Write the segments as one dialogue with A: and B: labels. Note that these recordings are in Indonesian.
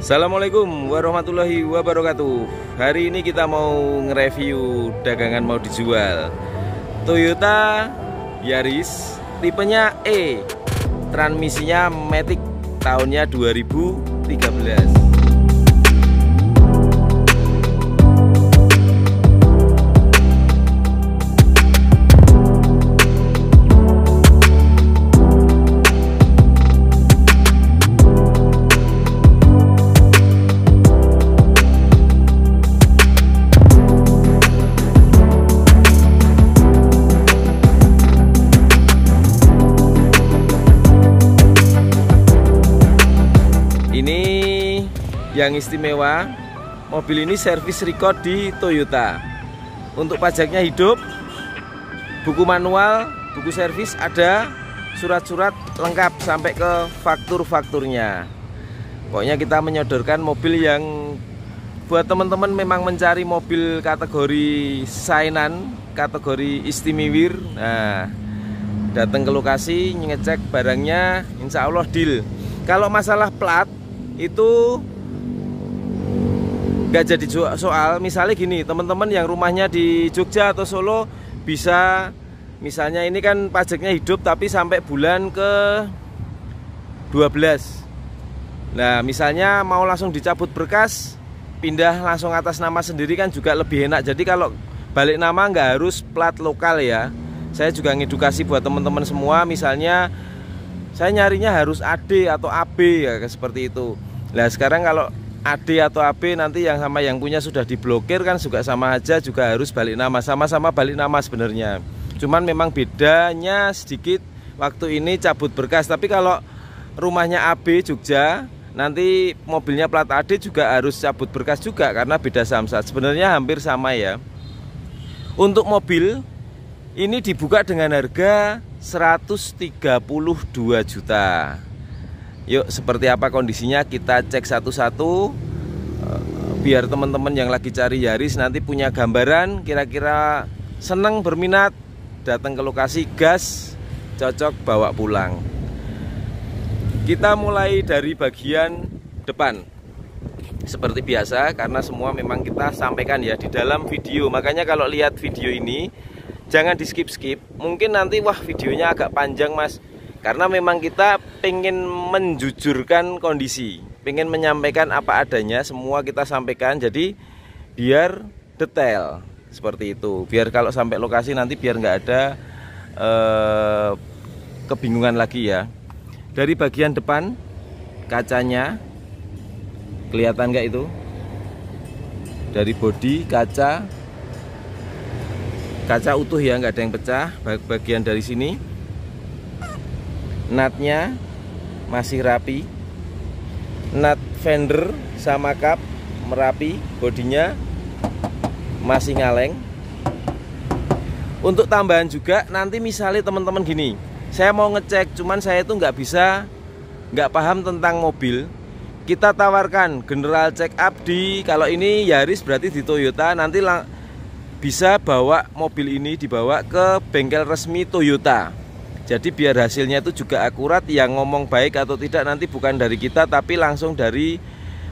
A: Assalamualaikum warahmatullahi wabarakatuh. Hari ini kita mau nge-review dagangan mau dijual Toyota Yaris tipenya E, transmisinya Matic, tahunnya 2013. Ini yang istimewa, mobil ini servis record di Toyota. Untuk pajaknya hidup, buku manual, buku servis ada, surat-surat lengkap sampai ke faktur-fakturnya. Pokoknya kita menyodorkan mobil yang buat teman-teman memang mencari mobil kategori sainan, kategori istimewir. Nah, datang ke lokasi, ngecek barangnya, insya Allah deal. Kalau masalah plat itu nggak jadi soal. Misalnya gini, teman-teman yang rumahnya di Jogja atau Solo bisa, misalnya ini kan pajaknya hidup tapi sampai bulan ke 12. Nah misalnya mau langsung dicabut berkas, pindah langsung atas nama sendiri kan juga lebih enak. Jadi kalau balik nama nggak harus plat lokal ya. Saya juga ngedukasi buat teman-teman semua, misalnya saya nyarinya harus AD atau AB ya, seperti itu. Nah sekarang kalau AD atau AB nanti yang sama yang punya sudah diblokir kan juga sama aja, juga harus balik nama, sama-sama balik nama sebenarnya. Cuman memang bedanya sedikit waktu ini cabut berkas. Tapi kalau rumahnya AB Jogja, nanti mobilnya plat AD juga harus cabut berkas juga karena beda samsat. Sebenarnya hampir sama ya. Untuk mobil ini dibuka dengan harga 132 juta. Yuk seperti apa kondisinya kita cek satu-satu, biar teman-teman yang lagi cari Yaris nanti punya gambaran, kira-kira seneng, berminat, datang ke lokasi, gas, cocok, bawa pulang. Kita mulai dari bagian depan seperti biasa, karena semua memang kita sampaikan ya di dalam video. Makanya kalau lihat video ini jangan di skip-skip. Mungkin nanti wah videonya agak panjang mas, karena memang kita pengen menjujurkan kondisi, pengen menyampaikan apa adanya, semua kita sampaikan. Jadi biar detail seperti itu, biar kalau sampai lokasi nanti biar nggak ada kebingungan lagi ya. Dari bagian depan kacanya kelihatan nggak itu? Dari bodi kaca utuh ya, nggak ada yang pecah. Bagian dari sini natnya masih rapi, nut fender sama kap merapi, bodinya masih ngaleng. Untuk tambahan juga nanti misalnya teman-teman gini, saya mau ngecek cuman saya itu nggak paham tentang mobil, kita tawarkan general check up di, kalau ini Yaris berarti di Toyota, nanti bisa bawa mobil ini dibawa ke bengkel resmi Toyota. Jadi biar hasilnya itu juga akurat, yang ngomong baik atau tidak nanti bukan dari kita tapi langsung dari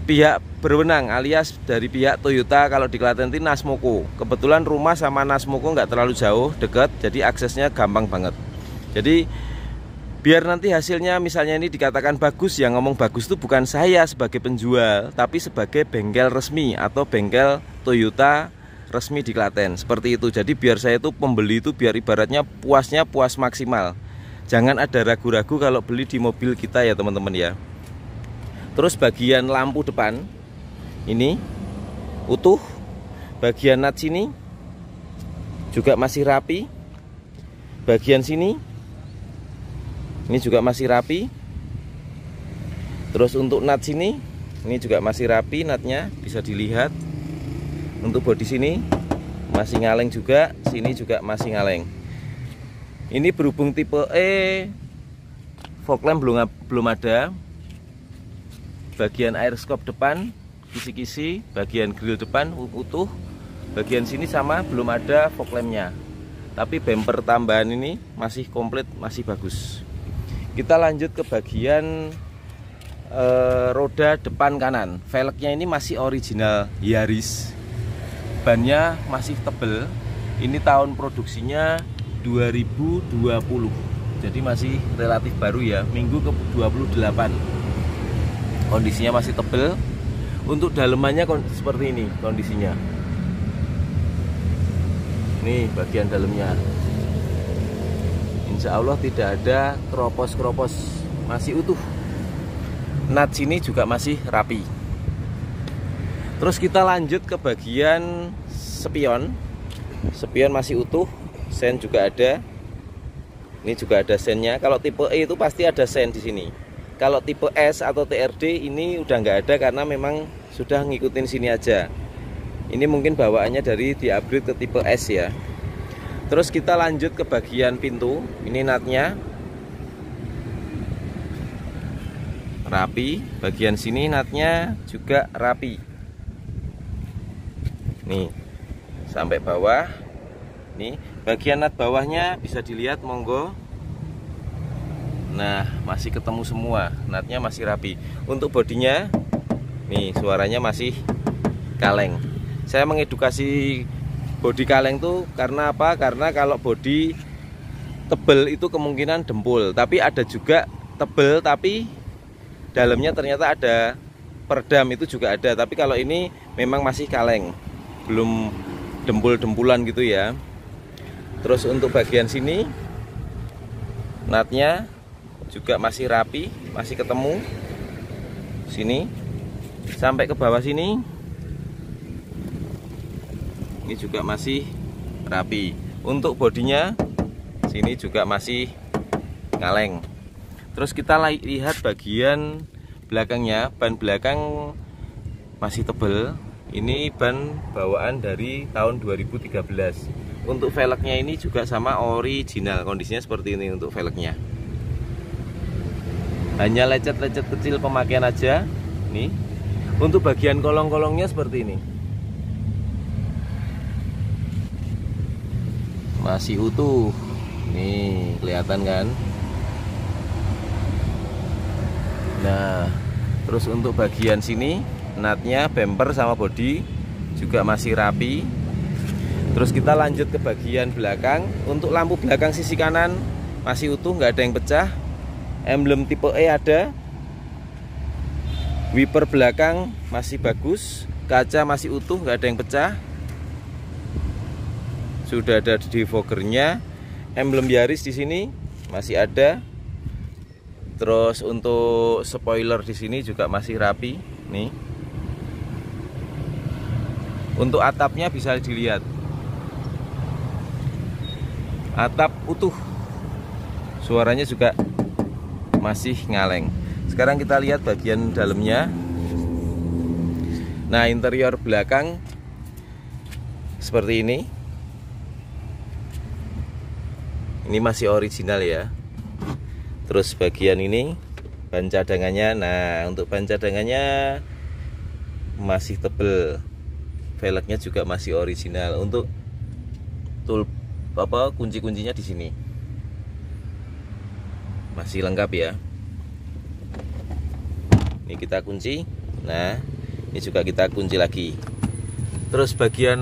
A: pihak berwenang, alias dari pihak Toyota. Kalau di Klaten itu Nasmoko. Kebetulan rumah sama Nasmoko nggak terlalu jauh, dekat, jadi aksesnya gampang banget. Jadi biar nanti hasilnya misalnya ini dikatakan bagus, yang ngomong bagus itu bukan saya sebagai penjual, tapi sebagai bengkel resmi atau bengkel Toyota resmi di Klaten, seperti itu. Jadi biar saya itu pembeli itu biar ibaratnya puasnya puas maksimal. Jangan ada ragu-ragu kalau beli di mobil kita ya teman-teman ya. Terus bagian lampu depan ini utuh, bagian nut sini juga masih rapi, bagian sini ini juga masih rapi. Terus untuk nut sini ini juga masih rapi, nutnya bisa dilihat. Untuk bodi sini masih ngaleng juga, sini juga masih ngaleng. Ini berhubung tipe E, fog lamp belum ada. Bagian air skop depan kisi-kisi, bagian grill depan utuh, bagian sini sama belum ada fog lampnya. Tapi bumper tambahan ini masih komplit, masih bagus. Kita lanjut ke bagian roda depan kanan. Velgnya ini masih original Yaris. Bannya masih tebel. Ini tahun produksinya 2020. Jadi masih relatif baru ya, minggu ke 28. Kondisinya masih tebel. Untuk dalemannya seperti ini kondisinya. Nih bagian dalamnya. Insya Allah tidak ada keropos-keropos, masih utuh. Nut sini juga masih rapi. Terus kita lanjut ke bagian spion. Spion masih utuh, sen juga ada. Ini juga ada sennya. Kalau tipe E itu pasti ada sen di sini. Kalau tipe S atau TRD ini udah nggak ada karena memang sudah ngikutin sini aja. Ini mungkin bawaannya dari di-upgrade ke tipe S ya. Terus kita lanjut ke bagian pintu. Ini nutnya rapi. Bagian sini nutnya juga rapi. Nih sampai bawah. Nih bagian nut bawahnya bisa dilihat, monggo. Nah masih ketemu semua, nutnya masih rapi. Untuk bodinya, nih suaranya masih kaleng. Saya mengedukasi bodi kaleng tuh karena apa? Karena kalau bodi tebel itu kemungkinan dempul, tapi ada juga tebel tapi dalamnya ternyata ada peredam, itu juga ada. Tapi kalau ini memang masih kaleng, belum dempul-dempulan gitu ya. Terus untuk bagian sini nutnya juga masih rapi, masih ketemu sini sampai ke bawah sini. Ini juga masih rapi. Untuk bodinya sini juga masih kaleng. Terus kita lihat bagian belakangnya. Ban belakang masih tebel. Ini ban bawaan dari tahun 2013. Untuk velgnya ini juga sama original. Kondisinya seperti ini untuk velgnya. Hanya lecet-lecet kecil pemakaian aja. Nih. Untuk bagian kolong-kolongnya seperti ini. Masih utuh. Nih, kelihatan kan? Nah, terus untuk bagian sini nutnya, bumper sama bodi juga masih rapi. Terus kita lanjut ke bagian belakang. Untuk lampu belakang sisi kanan masih utuh, nggak ada yang pecah. Emblem tipe E ada. Wiper belakang masih bagus. Kaca masih utuh, nggak ada yang pecah. Sudah ada defoggernya. Emblem Yaris di sini masih ada. Terus untuk spoiler di sini juga masih rapi. Nih. Untuk atapnya bisa dilihat. Atap utuh. Suaranya juga masih ngaleng. Sekarang kita lihat bagian dalamnya. Nah, interior belakang seperti ini. Ini masih original ya. Terus bagian ini ban cadangannya. Nah, untuk ban cadangannya masih tebel. Velgnya juga masih original. Untuk kunci-kuncinya di sini masih lengkap ya. Ini kita kunci. Nah, ini juga kita kunci lagi. Terus bagian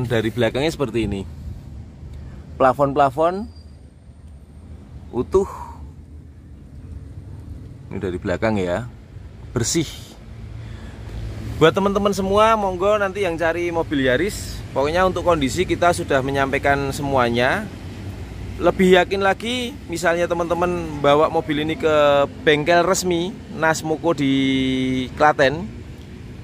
A: dari belakangnya seperti ini. Plafon-plafon utuh. Ini dari belakang ya, bersih. Buat teman-teman semua, monggo nanti yang cari mobil Yaris, pokoknya untuk kondisi kita sudah menyampaikan semuanya. Lebih yakin lagi, misalnya teman-teman bawa mobil ini ke bengkel resmi Nasmoko di Klaten,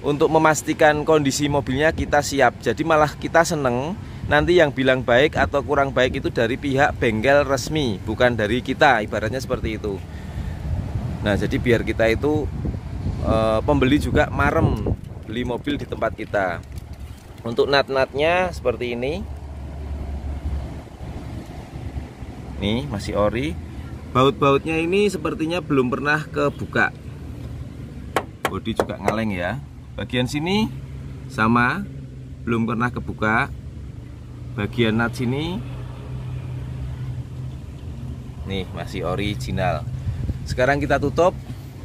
A: untuk memastikan kondisi mobilnya kita siap. Jadi malah kita seneng nanti yang bilang baik atau kurang baik itu dari pihak bengkel resmi, bukan dari kita, ibaratnya seperti itu. Nah, jadi biar kita itu pembeli juga marem beli mobil di tempat kita. Untuk nut-nutnya seperti ini. Nih masih ori. Baut-bautnya ini sepertinya belum pernah kebuka. Bodi juga ngaleng ya. Bagian sini sama, belum pernah kebuka. Bagian nut sini nih masih original. Sekarang kita tutup.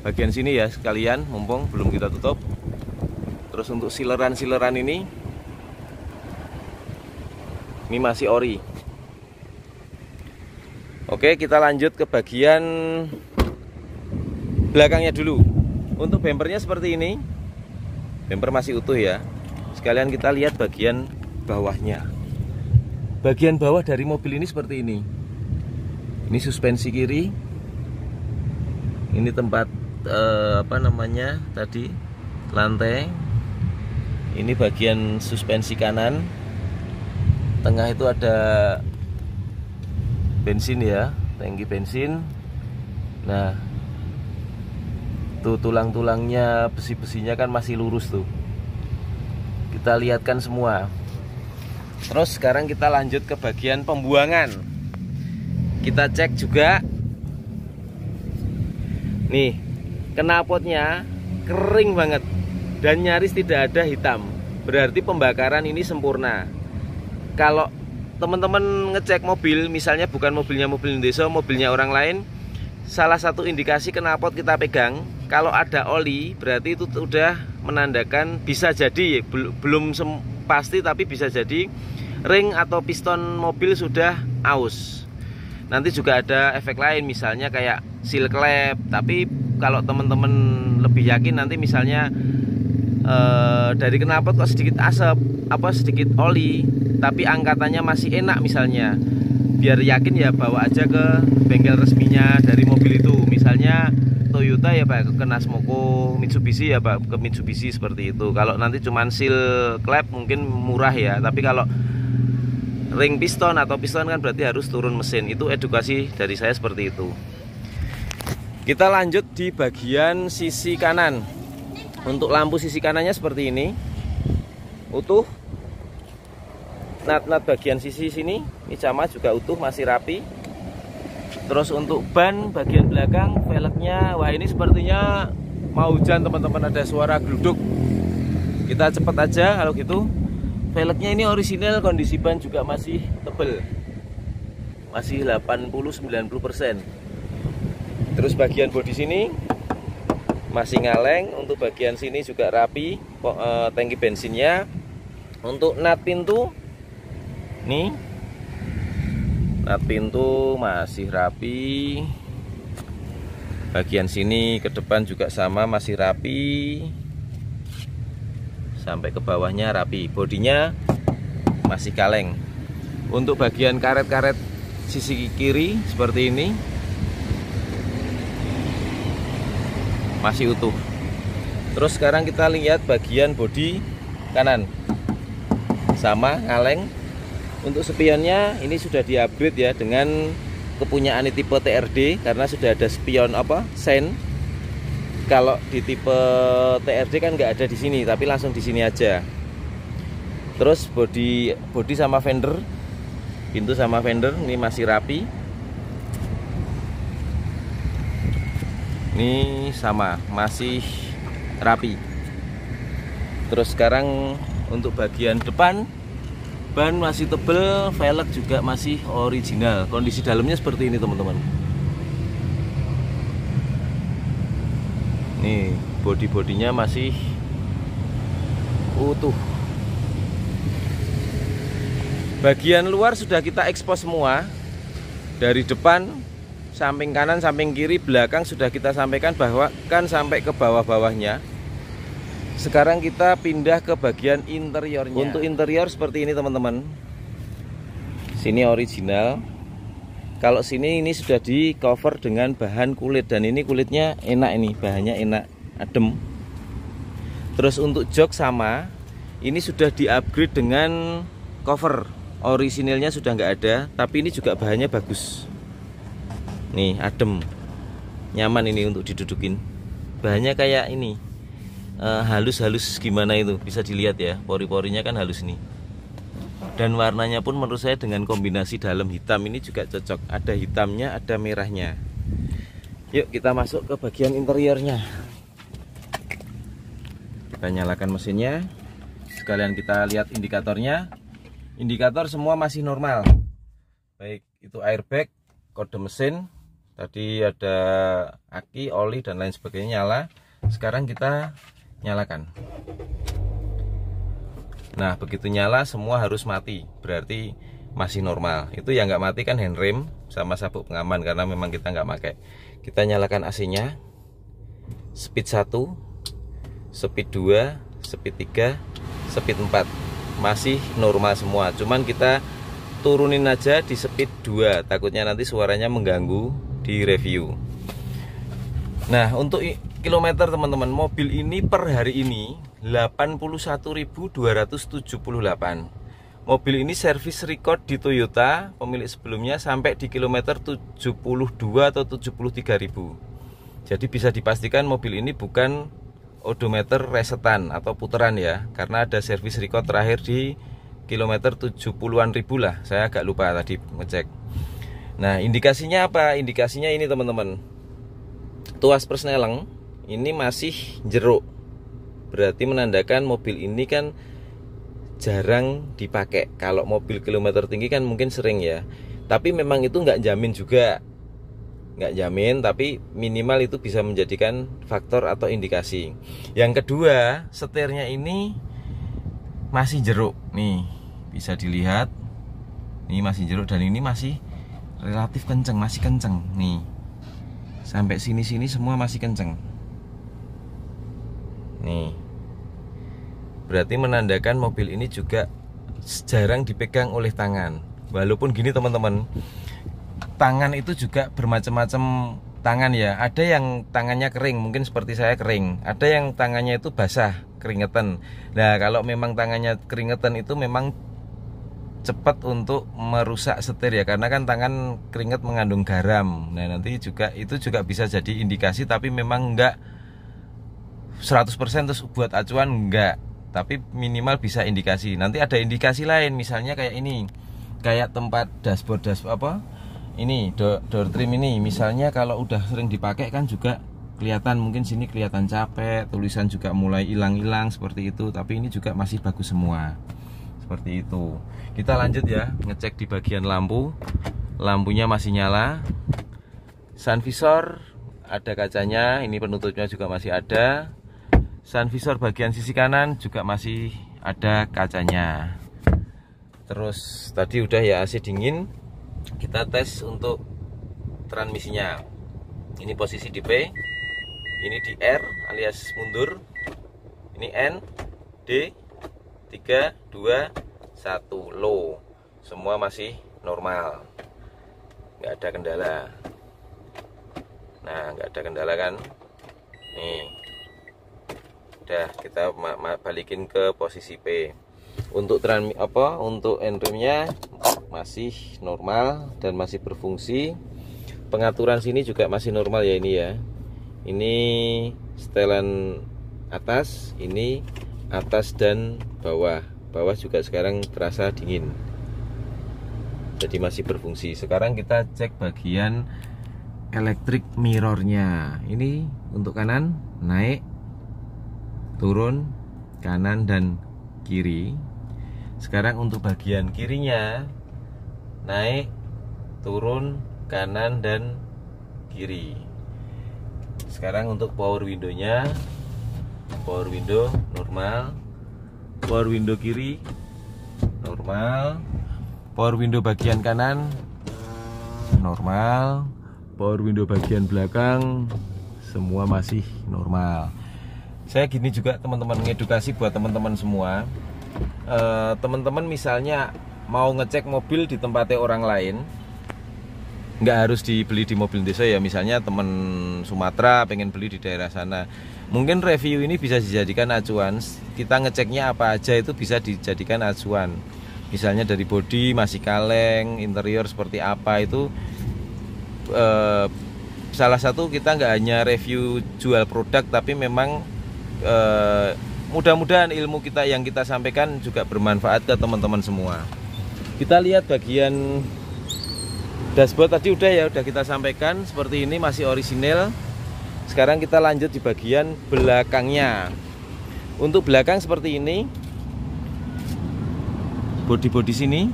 A: bagian sini ya sekalian, mumpung belum kita tutup. Terus untuk sileran-sileran ini masih ori. Oke, kita lanjut ke bagian belakangnya dulu. Untuk bempernya seperti ini. Bemper masih utuh ya. Sekalian kita lihat bagian bawahnya. Bagian bawah dari mobil ini seperti ini. Ini suspensi kiri. Ini tempat tadi lantai. Ini bagian suspensi kanan. Tengah itu ada bensin ya, tangki bensin. Nah, tuh tulang-tulangnya, besi-besinya kan masih lurus tuh. Kita lihatkan semua. Terus sekarang kita lanjut ke bagian pembuangan. Kita cek juga. Nih, knalpotnya kering banget dan nyaris tidak ada hitam. Berarti pembakaran ini sempurna. Kalau teman-teman ngecek mobil, misalnya bukan mobilnya mobil Indonesia, mobilnya orang lain, salah satu indikasi knalpot kita pegang, kalau ada oli, berarti itu sudah menandakan, bisa jadi, belum pasti, tapi bisa jadi ring atau piston mobil sudah aus. Nanti juga ada efek lain, misalnya kayak seal klep. Tapi kalau teman-teman lebih yakin, nanti misalnya dari knalpot kok sedikit asap, sedikit oli, tapi angkatannya masih enak misalnya, biar yakin ya bawa aja ke bengkel resminya dari mobil itu. Misalnya Toyota ya Pak, ke Nasmoko, Mitsubishi ya Pak, ke Mitsubishi seperti itu. Kalau nanti cuman seal klep mungkin murah ya, tapi kalau ring piston atau piston kan berarti harus turun mesin. Itu edukasi dari saya seperti itu. Kita lanjut di bagian sisi kanan. Untuk lampu sisi kanannya seperti ini, utuh. Nat-nat bagian sisi sini ini sama juga utuh, masih rapi. Terus untuk ban bagian belakang, velgnya, wah ini sepertinya mau hujan teman-teman, ada suara geluduk. Kita cepet aja kalau gitu. Velgnya ini orisinal, kondisi ban juga masih tebel, masih 80-90%. Terus bagian bodi sini masih ngaleng. Untuk bagian sini juga rapi, tangki bensinnya. Untuk nat pintu, nih nat pintu masih rapi. Bagian sini ke depan juga sama, masih rapi. Sampai ke bawahnya rapi. Bodinya masih kaleng. Untuk bagian karet-karet sisi kiri seperti ini masih utuh. Terus sekarang kita lihat bagian bodi kanan, sama ngaleng. Untuk spionnya ini sudah di-upgrade ya dengan kepunyaan tipe TRD, karena sudah ada spion sen. Kalau di tipe TRD kan nggak ada di sini, tapi langsung di sini aja. Terus bodi sama fender, pintu sama fender ini masih rapi. Ini sama, masih rapi. Terus sekarang untuk bagian depan, ban masih tebel, velg juga masih original. Kondisi dalamnya seperti ini teman-teman. Nih, bodi-bodinya masih utuh. Bagian luar sudah kita ekspos semua. Dari depan, samping kanan, samping kiri, belakang sudah kita sampaikan, bahwa kan sampai ke bawah-bawahnya. Sekarang kita pindah ke bagian interiornya. Untuk interior seperti ini teman-teman. Sini original. Kalau sini ini sudah di cover dengan bahan kulit, dan ini kulitnya enak, ini bahannya enak, adem. Terus untuk jok sama, ini sudah di upgrade dengan cover. Orisinilnya sudah nggak ada, tapi ini juga bahannya bagus. Nih adem, nyaman ini untuk didudukin. Bahannya kayak ini, halus-halus gimana itu, bisa dilihat ya, pori-porinya kan halus nih. Dan warnanya pun menurut saya dengan kombinasi dalam hitam ini juga cocok. Ada hitamnya, ada merahnya. Yuk kita masuk ke bagian interiornya. Kita nyalakan mesinnya. Sekalian kita lihat indikatornya. Indikator semua masih normal. Baik itu airbag, kode mesin, Tadi ada aki, oli dan lain sebagainya nyala. Sekarang kita nyalakan. Nah, begitu nyala semua harus mati, berarti masih normal. Itu yang nggak mati kan handrem sama sabuk pengaman, karena memang kita nggak pakai. Kita nyalakan AC-nya. Speed 1, speed 2, speed 3, speed 4. Masih normal semua. Cuman kita turunin aja di speed 2, takutnya nanti suaranya mengganggu di review. Nah, untuk kilometer teman-teman, mobil ini per hari ini 81.278. Mobil ini servis record di Toyota pemilik sebelumnya sampai di kilometer 72 atau 73.000. Jadi bisa dipastikan mobil ini bukan odometer resetan atau puteran ya, karena ada servis record terakhir di kilometer 70-an ribu lah. Saya agak lupa tadi ngecek. Nah, indikasinya apa? Indikasinya ini teman-teman, tuas persneleng ini masih jeruk, berarti menandakan mobil ini kan jarang dipakai. Kalau mobil kilometer tinggi kan mungkin sering ya, tapi memang itu nggak jamin juga, nggak jamin, tapi minimal itu bisa menjadikan faktor atau indikasi. Yang kedua, setirnya ini masih jeruk nih, bisa dilihat ini masih jeruk dan ini masih relatif kenceng, masih kenceng nih, sampai sini-sini semua masih kenceng nih, berarti menandakan mobil ini juga jarang dipegang oleh tangan. Walaupun gini teman-teman, tangan itu juga bermacam-macam tangan ya. Ada yang tangannya kering, mungkin seperti saya kering. Ada yang tangannya itu basah, keringetan. Nah, kalau memang tangannya keringetan itu memang cepat untuk merusak setir ya, karena kan tangan keringet mengandung garam. Nah, nanti juga itu juga bisa jadi indikasi, tapi memang enggak 100% terus buat acuan enggak, tapi minimal bisa indikasi. Nanti ada indikasi lain, misalnya kayak ini, kayak tempat dashboard apa ini, door trim ini, misalnya kalau udah sering dipakai kan juga kelihatan, mungkin sini kelihatan capek, tulisan juga mulai hilang-hilang seperti itu, tapi ini juga masih bagus semua. Seperti itu. Kita lanjut ya, ngecek di bagian lampu. Lampunya masih nyala. Sun visor ada kacanya, ini penutupnya juga masih ada. Sun visor bagian sisi kanan juga masih ada kacanya. Terus tadi udah ya AC dingin. Kita tes untuk transmisinya. Ini posisi di P, ini di R alias mundur, ini N, D, 3, 2, 1 low. Semua masih normal, nggak ada kendala. Nah, nggak ada kendala kan. Nih, udah kita balikin ke posisi P. Untuk untuk handremnya masih normal dan masih berfungsi. Pengaturan sini juga masih normal ya, ini ya. Ini setelan atas, ini atas dan bawah. Bawah juga sekarang terasa dingin, jadi masih berfungsi. Sekarang kita cek bagian electric mirrornya. Ini untuk kanan naik, turun, kanan dan kiri. Sekarang untuk bagian kirinya naik, turun, kanan dan kiri. Sekarang untuk power window-nya, power window normal, power window kiri normal, power window bagian kanan normal, power window bagian belakang semua masih normal. Saya gini juga teman-teman, ngedukasi buat teman-teman semua. Teman-teman misalnya mau ngecek mobil di tempatnya orang lain, nggak harus dibeli di mobil desa ya. Misalnya teman Sumatera pengen beli di daerah sana, mungkin review ini bisa dijadikan acuan. Kita ngeceknya apa aja itu bisa dijadikan acuan. Misalnya dari bodi masih kaleng, interior seperti apa, itu salah satu kita nggak hanya review jual produk, tapi memang mudah-mudahan ilmu kita yang kita sampaikan juga bermanfaat ke teman-teman semua. Kita lihat bagian dashboard tadi udah kita sampaikan seperti ini, masih orisinil. Sekarang kita lanjut di bagian belakangnya. Untuk belakang seperti ini, bodi-bodi sini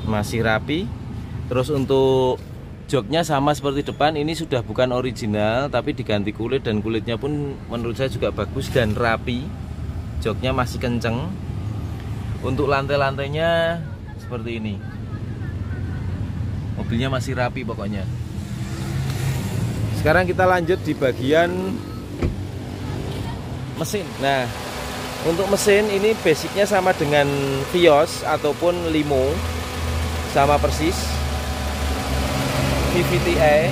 A: masih rapi. Terus untuk Joknya sama seperti depan, ini sudah bukan original tapi diganti kulit, dan kulitnya pun menurut saya juga bagus dan rapi. Joknya masih kenceng. Untuk lantai-lantainya seperti ini. Mobilnya masih rapi pokoknya. Sekarang kita lanjut di bagian mesin. Nah, untuk mesin ini basicnya sama dengan Vios ataupun Limo, sama persis. VVT-e.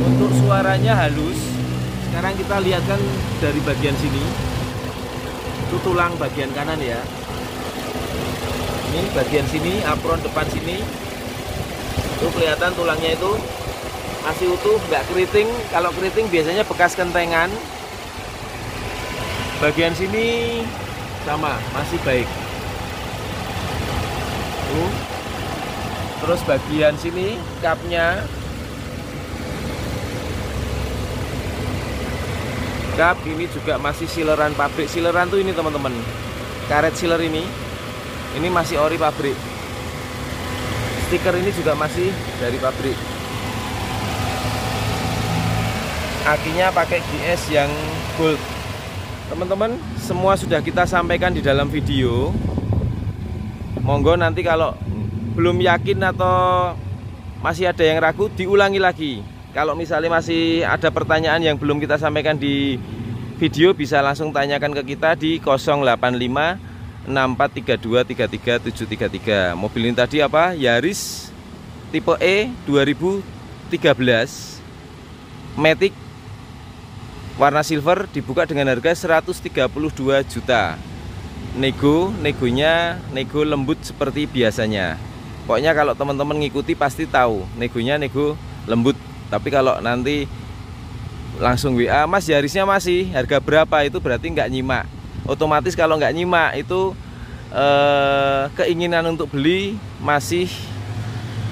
A: Untuk suaranya halus. Sekarang kita lihat kan dari bagian sini. Itu tulang bagian kanan ya. Ini bagian sini, apron depan sini. Itu kelihatan tulangnya itu masih utuh, nggak keriting. Kalau keriting biasanya bekas kentengan. Bagian sini sama, masih baik. Terus bagian sini kapnya, kap ini juga masih sileran pabrik. Sileran tuh ini teman-teman, karet sealer ini masih ori pabrik. Stiker ini juga masih dari pabrik. Akinya pakai GS yang gold. Teman-teman, semua sudah kita sampaikan di dalam video. Monggo nanti kalau belum yakin atau masih ada yang ragu, diulangi lagi. Kalau misalnya masih ada pertanyaan yang belum kita sampaikan di video, bisa langsung tanyakan ke kita di 085 6432 33733. Mobil ini tadi apa? Yaris tipe E 2013 Matic warna silver, dibuka dengan harga 132 juta. Negonya nego lembut seperti biasanya. Pokoknya kalau teman-teman ngikuti pasti tahu negonya nego lembut. Tapi kalau nanti langsung WA, Mas Yarisnya masih harga berapa, itu berarti nggak nyimak. Otomatis kalau nggak nyimak itu keinginan untuk beli masih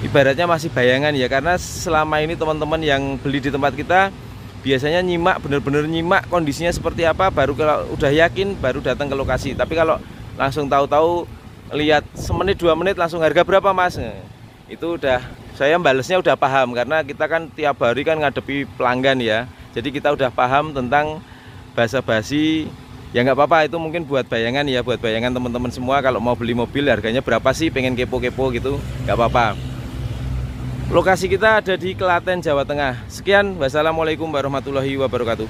A: ibaratnya masih bayangan ya. Karena selama ini teman-teman yang beli di tempat kita biasanya nyimak, bener-bener nyimak kondisinya seperti apa, baru kalau udah yakin baru datang ke lokasi. Tapi kalau langsung tahu-tahu lihat semenit 2 menit langsung harga berapa Mas, itu udah saya balesnya udah paham, karena kita kan tiap hari kan ngadepi pelanggan ya. Jadi kita udah paham tentang basa-basi. Ya nggak apa-apa, itu mungkin buat bayangan ya, buat bayangan teman-teman semua. Kalau mau beli mobil harganya berapa sih, pengen kepo-kepo gitu, nggak apa-apa. Lokasi kita ada di Klaten, Jawa Tengah. Sekian, wassalamualaikum warahmatullahi wabarakatuh.